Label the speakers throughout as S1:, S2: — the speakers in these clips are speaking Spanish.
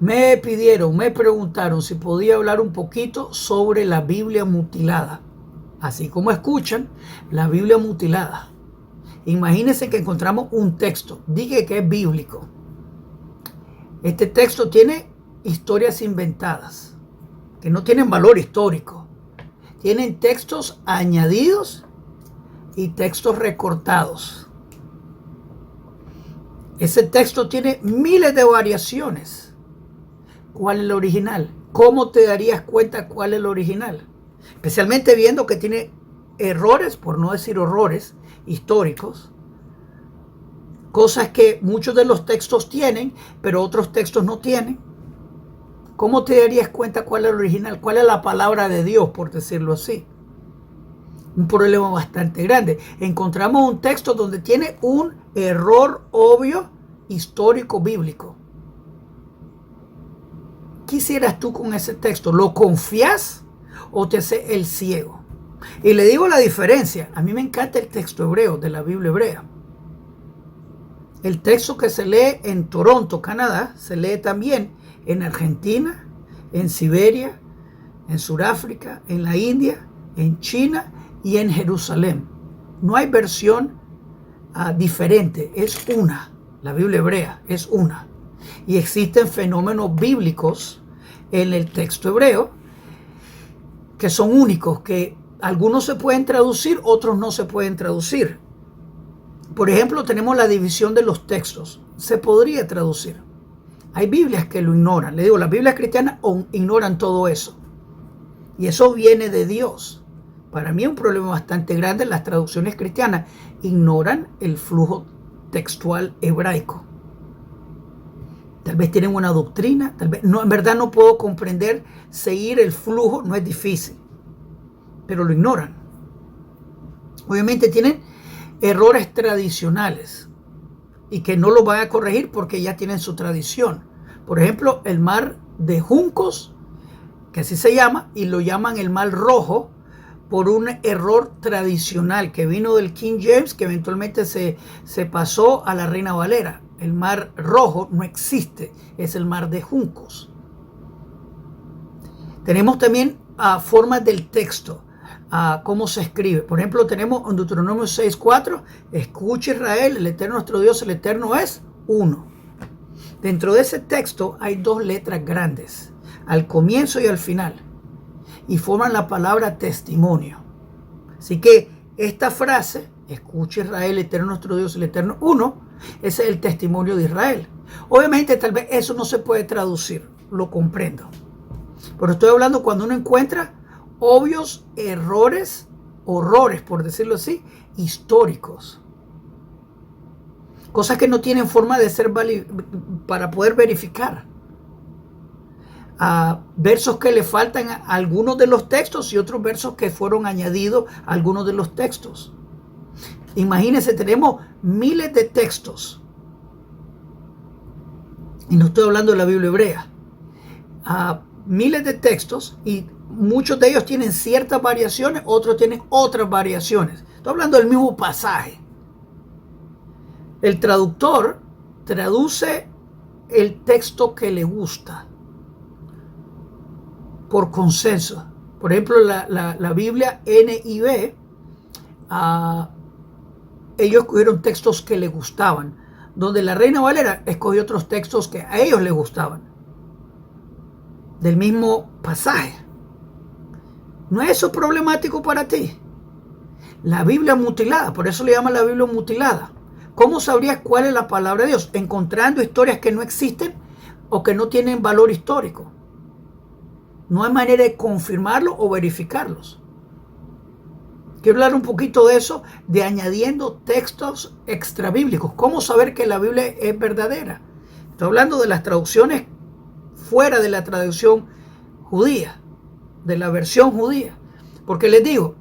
S1: Me preguntaron si podía hablar un poquito sobre la Biblia mutilada. Así como escuchan, la Biblia mutilada. Imagínense que encontramos un texto, dije que es bíblico. Este texto tiene historias inventadas, que no tienen valor histórico. Tienen textos añadidos y textos recortados. Ese texto tiene miles de variaciones. ¿Cuál es el original? ¿Cómo te darías cuenta cuál es el original? Especialmente viendo que tiene errores, por no decir horrores, históricos. Cosas que muchos de los textos tienen, pero otros textos no tienen. ¿Cómo te darías cuenta cuál es el original? ¿Cuál es la palabra de Dios, por decirlo así? Un problema bastante grande. Encontramos un texto donde tiene un error obvio histórico bíblico. ¿Qué hicieras tú con ese texto? ¿Lo confías o te haces el ciego? Y le digo la diferencia. A mí me encanta el texto hebreo de la Biblia hebrea. El texto que se lee en Toronto, Canadá, se lee también en Argentina, en Siberia, en Sudáfrica, en la India, en China y en Jerusalén. No hay versión diferente, es una. La Biblia hebrea es una. Y existen fenómenos bíblicos en el texto hebreo que son únicos, que algunos se pueden traducir, otros no se pueden traducir. Por ejemplo, tenemos la división de los textos. Se podría traducir. Hay Biblias que lo ignoran. Le digo, las Biblias cristianas ignoran todo eso. Y eso viene de Dios. Para mí es un problema bastante grande. Las traducciones cristianas ignoran el flujo textual hebraico. Tal vez tienen una doctrina, tal vez no, en verdad no puedo comprender, seguir el flujo no es difícil, pero lo ignoran. Obviamente tienen errores tradicionales y que no los van a corregir porque ya tienen su tradición. Por ejemplo, el mar de Juncos, que así se llama, y lo llaman el mar rojo por un error tradicional que vino del King James, que eventualmente se pasó a la Reina Valera. El mar rojo no existe, es el mar de Juncos. Tenemos también formas del texto, cómo se escribe. Por ejemplo, tenemos en Deuteronomio 6:4, escucha Israel, el Eterno nuestro Dios, el Eterno es uno. Dentro de ese texto hay dos letras grandes, al comienzo y al final, y forman la palabra testimonio. Así que esta frase, escucha Israel, el Eterno nuestro Dios, el Eterno uno, ese es el testimonio de Israel. Obviamente tal vez eso no se puede traducir, lo comprendo. Pero estoy hablando cuando uno encuentra obvios errores, horrores, por decirlo así, históricos. Cosas que no tienen forma de ser para poder verificar. Versos que le faltan a algunos de los textos y otros versos que fueron añadidos a algunos de los textos. Imagínense, tenemos miles de textos. Y no estoy hablando de la Biblia hebrea. Miles de textos y muchos de ellos tienen ciertas variaciones, otros tienen otras variaciones. Estoy hablando del mismo pasaje. El traductor traduce el texto que le gusta por consenso. Por ejemplo, la Biblia NIV, ellos escogieron textos que les gustaban, donde la Reina Valera escogió otros textos que a ellos les gustaban, del mismo pasaje. ¿No es eso problemático para ti? La Biblia mutilada, por eso le llaman la Biblia mutilada. ¿Cómo sabrías cuál es la palabra de Dios? Encontrando historias que no existen o que no tienen valor histórico. No hay manera de confirmarlo o verificarlos. Quiero hablar un poquito de eso, de añadiendo textos extrabíblicos. ¿Cómo saber que la Biblia es verdadera? Estoy hablando de las traducciones fuera de la traducción judía, de la versión judía. Porque les digo,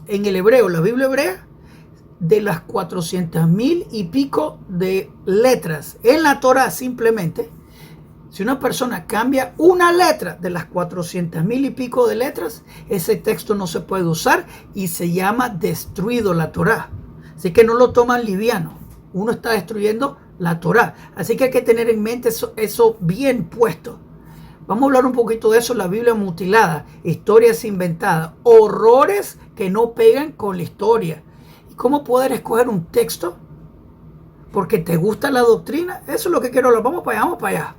S1: en el hebreo, la Biblia hebrea, de las 400,000 y pico de letras en la Torá simplemente, si una persona cambia una letra de las 400,000 y pico de letras, ese texto no se puede usar y se llama destruido la Torá. Así que no lo toman liviano. Uno está destruyendo la Torá. Así que hay que tener en mente eso bien puesto. Vamos a hablar un poquito de eso, la Biblia mutilada, historias inventadas, horrores que no pegan con la historia. ¿Y cómo poder escoger un texto? Porque te gusta la doctrina. Eso es lo que quiero hablar. Vamos para allá, vamos para allá.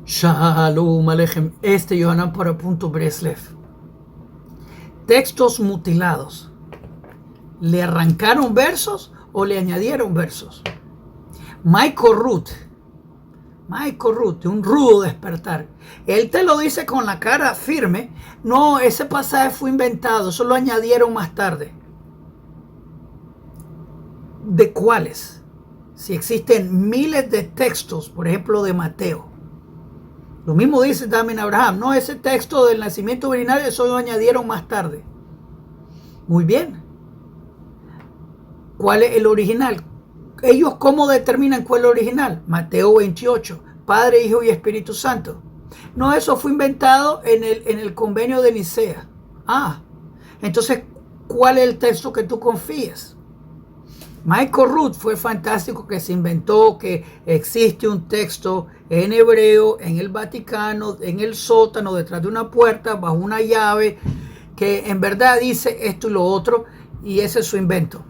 S1: Shalom Aleichem. Yohanan para Punto Breslev. Textos mutilados. ¿Le arrancaron versos o le añadieron versos? Michael Root, de un rudo despertar. Él te lo dice con la cara firme. No, ese pasaje fue inventado, eso lo añadieron más tarde. ¿De cuáles? Si existen miles de textos, por ejemplo de Mateo. Lo mismo dice también Abraham. No, ese texto del nacimiento virginal, eso lo añadieron más tarde. Muy bien. ¿Cuál es el original? ¿Ellos cómo determinan cuál es el original? Mateo 28, Padre, Hijo y Espíritu Santo. No, eso fue inventado en el convenio de Nicea. Entonces, ¿cuál es el texto que tú confías? Michael Root fue fantástico, que se inventó que existe un texto en hebreo, en el Vaticano, en el sótano, detrás de una puerta, bajo una llave, que en verdad dice esto y lo otro, y ese es su invento.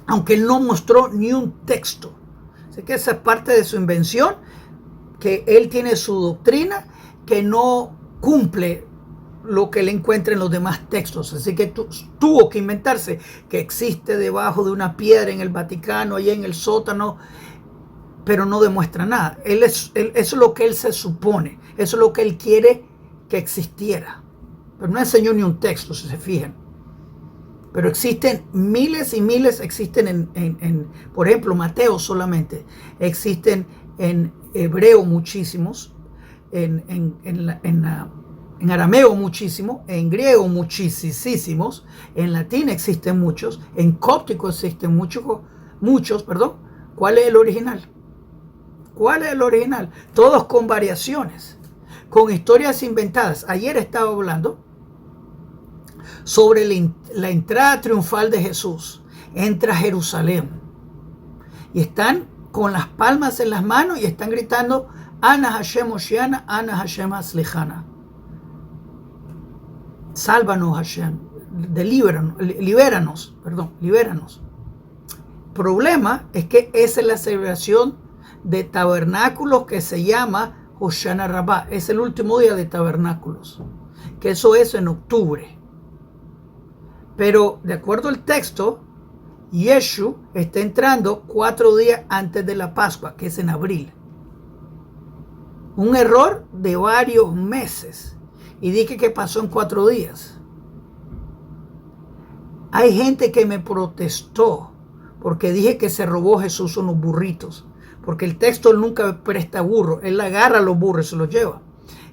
S1: Aunque él no mostró ni un texto. Así que esa es parte de su invención, que él tiene su doctrina que no cumple lo que él encuentra en los demás textos. Así que tuvo que inventarse que existe debajo de una piedra en el Vaticano, allá en el sótano, pero no demuestra nada. Eso es lo que él se supone, eso es lo que él quiere que existiera. Pero no enseñó ni un texto, si se fijan. Pero existen miles y miles, existen por ejemplo, Mateo solamente, existen en hebreo muchísimos, en arameo muchísimo, en griego muchísimos, en latín existen muchos, en cóptico existen muchos. ¿Cuál es el original? ¿Cuál es el original? Todos con variaciones, con historias inventadas. Ayer estaba hablando sobre la entrada triunfal de Jesús. Entra a Jerusalén y están con las palmas en las manos y están gritando: Ana Hashem Oshiana, Ana Hashem Aslejana. Sálvanos, Hashem, libéranos. Problema es que esa es la celebración de tabernáculos que se llama Hoshana Rabbah. Es el último día de tabernáculos, que eso es en octubre. Pero de acuerdo al texto, Yeshu está entrando 4 días antes de la Pascua, que es en abril. Un error de varios meses. Y dije que pasó en 4 días. Hay gente que me protestó porque dije que se robó Jesús unos burritos. Porque el texto nunca presta burro. Él agarra los burros y se los lleva.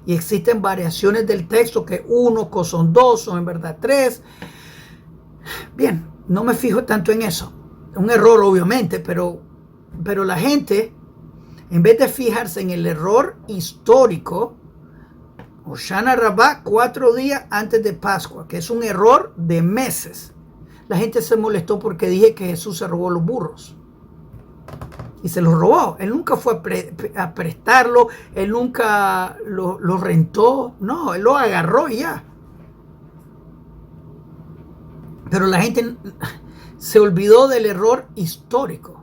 S1: Y existen variaciones del texto, que uno son 2, son en verdad 3. Bien, no me fijo tanto en eso. Un error, obviamente, pero la gente, en vez de fijarse en el error histórico, Hoshana Rabbah 4 días antes de Pascua, que es un error de meses, la gente se molestó porque dije que Jesús se robó los burros. Y se los robó. Él nunca fue a prestarlo, él nunca lo rentó. No, él lo agarró y ya. Pero la gente se olvidó del error histórico.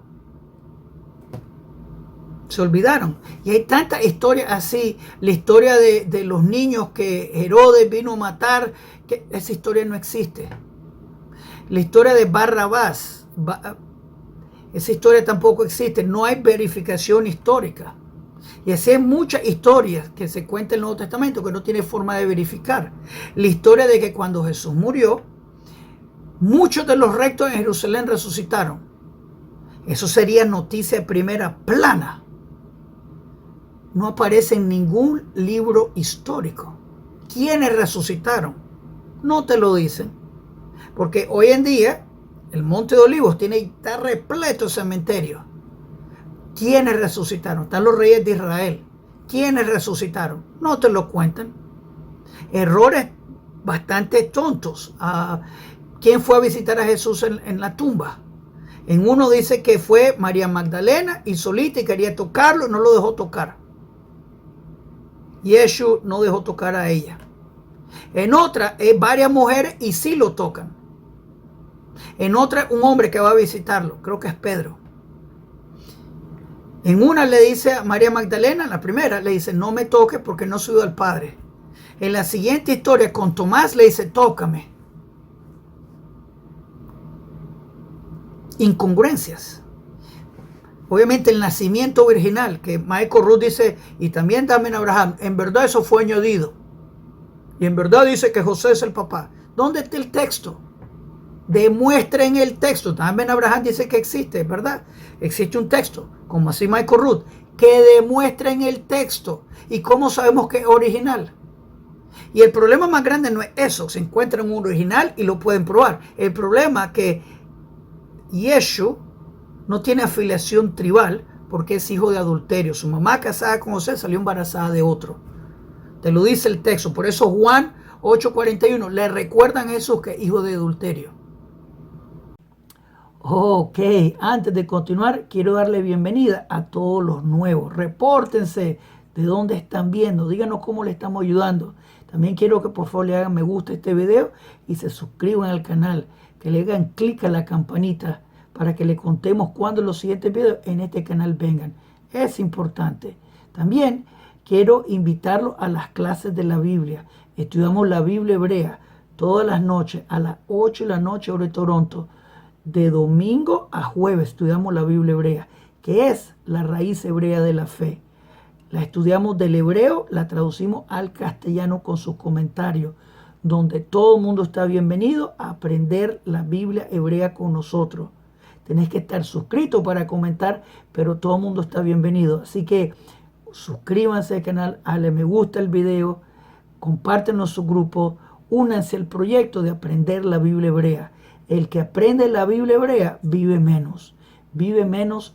S1: Se olvidaron. Y hay tantas historias así. La historia de los niños que Herodes vino a matar, que esa historia no existe. La historia de Barrabás, esa historia tampoco existe. No hay verificación histórica. Y así hay muchas historias que se cuentan en el Nuevo Testamento que no tiene forma de verificar. La historia de que cuando Jesús murió, muchos de los rectos en Jerusalén resucitaron. Eso sería noticia de primera plana. No aparece en ningún libro histórico. ¿Quiénes resucitaron? No te lo dicen. Porque hoy en día el Monte de Olivos está repleto de cementerios. ¿Quiénes resucitaron? Están los reyes de Israel. ¿Quiénes resucitaron? No te lo cuentan. Errores bastante tontos. ¿Quién fue a visitar a Jesús en la tumba? En uno dice que fue María Magdalena y solita y quería tocarlo y no lo dejó tocar. Yeshua no dejó tocar a ella. En otra es varias mujeres y sí lo tocan. En otra un hombre que va a visitarlo, creo que es Pedro. En una le dice a María Magdalena, la primera, le dice, no me toques porque no soy al Padre. En la siguiente historia con Tomás le dice, tócame. Incongruencias. Obviamente el nacimiento virginal, que Michael Rood dice, y también Damen Abraham, en verdad eso fue añadido. Y en verdad dice que José es el papá. ¿Dónde está el texto? Demuestren el texto. Damen Abraham dice que existe, ¿verdad? Existe un texto, como así Michael Rood, que demuestren el texto. ¿Y cómo sabemos que es original? Y el problema más grande no es eso, se encuentra en un original y lo pueden probar. El problema es que Yeshua no tiene afiliación tribal porque es hijo de adulterio. Su mamá casada con José salió embarazada de otro. Te lo dice el texto. Por eso Juan 8:41 le recuerdan a Jesús que es hijo de adulterio. Ok, antes de continuar quiero darle bienvenida a todos los nuevos. Repórtense de dónde están viendo, díganos cómo le estamos ayudando. También quiero que por favor le hagan me gusta a este video y se suscriban al canal, que le hagan clic a la campanita para que le contemos cuando los siguientes videos en este canal vengan. Es importante. También quiero invitarlos a las clases de la Biblia. Estudiamos la Biblia hebrea todas las noches a las 8 de la noche hora de Toronto. De domingo a jueves estudiamos la Biblia hebrea, que es la raíz hebrea de la fe. La estudiamos del hebreo, la traducimos al castellano con sus comentarios, donde todo el mundo está bienvenido a aprender la Biblia hebrea con nosotros. Tenés que estar suscrito para comentar, pero todo el mundo está bienvenido. Así que suscríbanse al canal, dale me gusta el video, compártenos su grupo, únanse al proyecto de aprender la Biblia hebrea. El que aprende la Biblia hebrea vive menos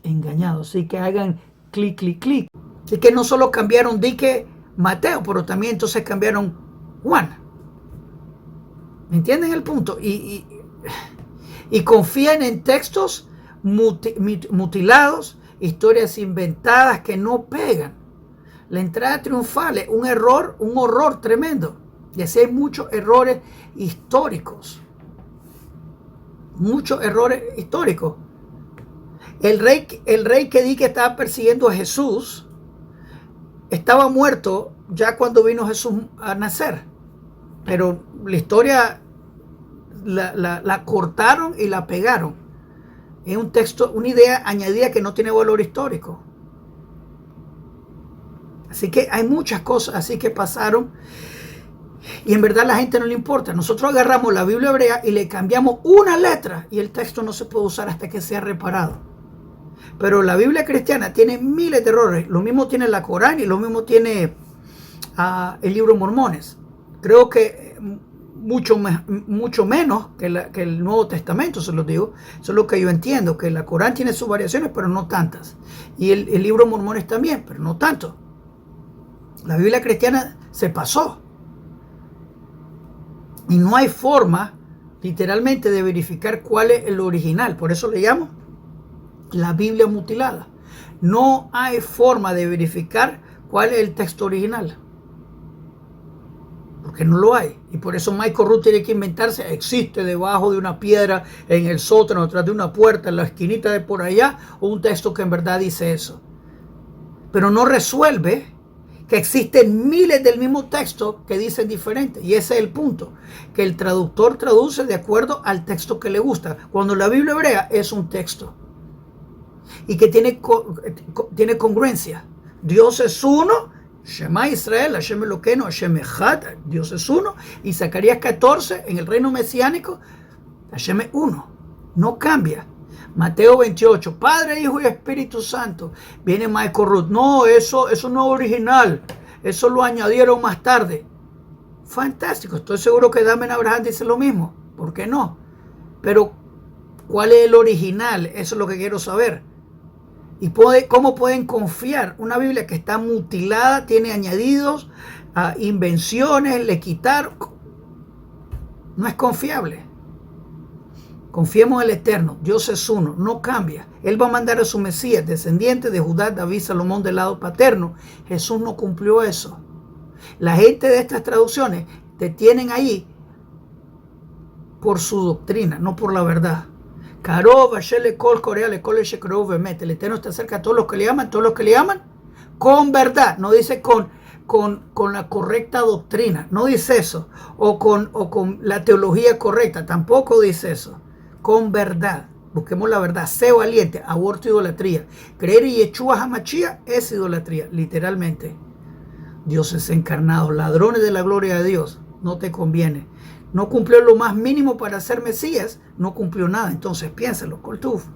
S1: engañado. Así que hagan clic, clic, clic. Así que no solo cambiaron dique Mateo, pero también entonces cambiaron Juan. ¿Me entienden el punto? Y confían en textos mutilados, historias inventadas que no pegan. La entrada triunfal es un horror tremendo. Y así hay muchos errores históricos. Muchos errores históricos. El rey que di que estaba persiguiendo a Jesús estaba muerto ya cuando vino Jesús a nacer. Pero la historia la cortaron y la pegaron. Es un texto, una idea añadida que no tiene valor histórico. Así que hay muchas cosas así que pasaron. Y en verdad a la gente no le importa. Nosotros agarramos la Biblia hebrea y le cambiamos una letra y el texto no se puede usar hasta que sea reparado. Pero la Biblia cristiana tiene miles de errores. Lo mismo tiene la Corán y lo mismo tiene el libro de Mormones. Creo que mucho menos que el Nuevo Testamento, se los digo. Eso es lo que yo entiendo, que la Corán tiene sus variaciones, pero no tantas. Y el libro de Mormones también, pero no tanto. La Biblia cristiana se pasó. Y no hay forma, literalmente, de verificar cuál es el original. Por eso le llamo la Biblia mutilada. No hay forma de verificar cuál es el texto original. Porque no lo hay. Y por eso Michael Rood tiene que inventarse. Existe debajo de una piedra, en el sótano, detrás de una puerta, en la esquinita de por allá, o un texto que en verdad dice eso. Pero no resuelve que existen miles del mismo texto que dicen diferente. Y ese es el punto, que el traductor traduce de acuerdo al texto que le gusta, cuando la Biblia hebrea es un texto y que tiene congruencia. Dios es uno, Shema Israel, Hashem Elokeinu, Hashem Echad, Dios es uno. Y Zacarías 14, en el reino mesiánico, Hashem es uno, no cambia. Mateo 28, Padre, Hijo y Espíritu Santo. Viene Michael Rood. No, eso no es original. Eso lo añadieron más tarde. Fantástico. Estoy seguro que Damen Abraham dice lo mismo. ¿Por qué no? Pero, ¿cuál es el original? Eso es lo que quiero saber. ¿Y cómo pueden confiar? Una Biblia que está mutilada, tiene añadidos, invenciones, le quitaron. No es confiable. Confiemos en el Eterno. Dios es uno, no cambia. Él va a mandar a su Mesías, descendiente de Judá, David, Salomón del lado paterno. Jesús no cumplió eso. La gente de estas traducciones te tienen ahí por su doctrina, no por la verdad. El Eterno está cerca a todos los que le aman, con verdad. No dice con la correcta doctrina, no dice eso. O con la teología correcta, tampoco dice eso. Con verdad. Busquemos la verdad. Sé valiente. Aborto idolatría. Creer en Yeshua HaMashiach es idolatría, literalmente. Dios es encarnado. Ladrones de la gloria de Dios. No te conviene. No cumplió lo más mínimo para ser Mesías. No cumplió nada. Entonces piénsalo. Coltuf.